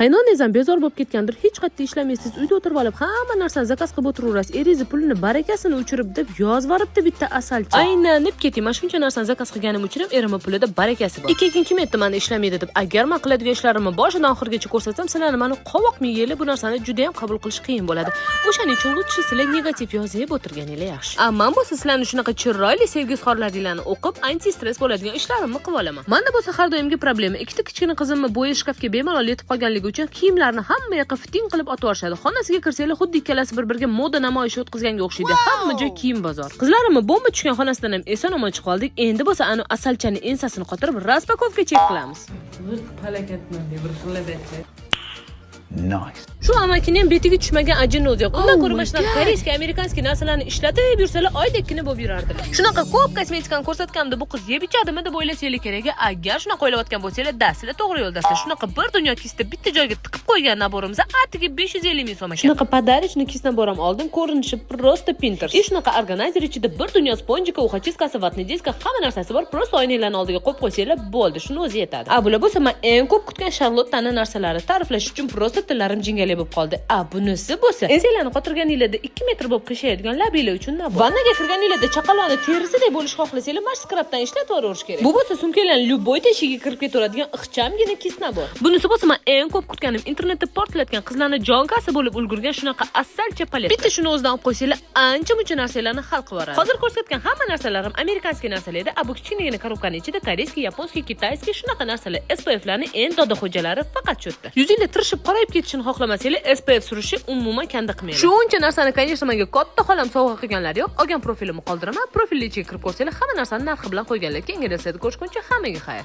Qaynonangiz ham bezor bo'lib ketgandir, hech qayerda ishlamaysiz, uyda o'tirib olib, hamma narsani zakaz qilib o'tiraverasiz. Eringiz pulini barakasini o'chirib deb yozib yuboribdi bitta asalchi. Aylanib keting, mana shuncha narsani zakaz qilganim uchun ham erimning pulida barakasi bor. Ikki kun kim aytdi meni ishlamaydi deb. Agar men qiladigan ishlarimni boshidan oxirigacha ko'rsatsam, sizlarni meni qovoq miyeli bu narsani juda ham qabul qilish qiyin bo'ladi. O'shaning uchun lutfi sizlar negativ yozib o'tirganinglar yaxshi. Ammo bu sizlarni shunaqa chiroyli sevgi-izhorlaringlarni o'qib, anti-stress bo'ladigan ishlarimni qilib olaman. Menda bo'lsa har doimgi problema, ikkita kichkina qizimni bo'yi shkafga bemalol yetib qolganligi uchun kiyimlarni hamma yoqqa fiting qilib otib yuborishadi. Xonasiga kirsanglar xuddi ikkalasi bir-biriga moda namoyishi o'tkazganga o'xshaydi. Hamma joy kiyim bozor. Qizlarimni bomba tushgan xonasidan ham eson-omon chiqib oldik. Endi bo'lsa ana asalchaning ensasini qotirib raspakovka chek qilamiz. Halakatman deb bir xilladaychi. Nice. Shu amakini ham betiga tushmagan ajinni o'zi yo'q. Undan ko'ra mana shunaqa koreyskiy, amerikanskiy narsalarni ishlatib yursalar oydekkina bo'lib yurardilar. Shunaqa ko'p kosmetikani ko'rsatganimda bu qiz yeb ichadimi deb o'ylasanglar kerak. Agar shunaqa o'ylayotgan bo'lsanglar, dassizlar to'g'ri yo'ldasizlar. Shunaqa bir dunyo kisda bitta joyga tiqib qo'ygan naborimizni atigi 550 ming so'm ekan. Shunaqa podarishni kisdan boram oldim, ko'rinishi prosta Pinterest. Shunaqa organizer ichida bir dunyo sponjika, uxachiskasi, vatni diska, hamma narsasi bor. Prosta oynalarni oldiga qo'yib qo'ysanglar bo'ldi, shuni o'zi yetadi. Bular bo'lsa men eng ko'p kutgan Charlotte'ning narsalari ta'riflash uchun prosta tillarim jingalak bo'lib qoldi. Bunisi bo'lsa, ensanglarni qotirganinglarda 2 metr bo'lib qishaydigan labinglar uchun nabor. Vannaga kirganinglarda chaqaloqni terisidek bo'lishni xohlasanglar, mash skrabdan ishlatib yuraverish kerak. Bu bo'lsa sumkalarni любой teshigiga kirib ketaveradigan ixchamgina kis nabor. Bunisi bo'lsa men eng ko'p kutganim internetda portlatgan qizlarni jonkasi bo'lib ulgurgan shunaqa asalcha palet. Bitta shuni o'zidan olib qo'ysanglar, ancha-muncha narsalarni hal qilib yuboradi. Hozir ko'rsatgan hamma narsalarim amerikanskiy narsalarda, bu kichkinagina korobkaning ichida koreyskiy, yaponskiy, kitayskiy shunaqa narsalar. SPF'larning eng doda xo'jalari faqat shu yerda. Yuzingizda tirishib qorayib ketishini xohlamasanglar, SPF surishi umuman kanda qilmaydi. Shuncha narsani конечно menga katta xolam sovg'a qilganlar yo'q. Olgan profilimni qoldiraman. Profilga kirib ko'rsanglar, hamma narsani narxi bilan qo'yganlar. Keyingi darsda ko'rishguncha hammaga xayr.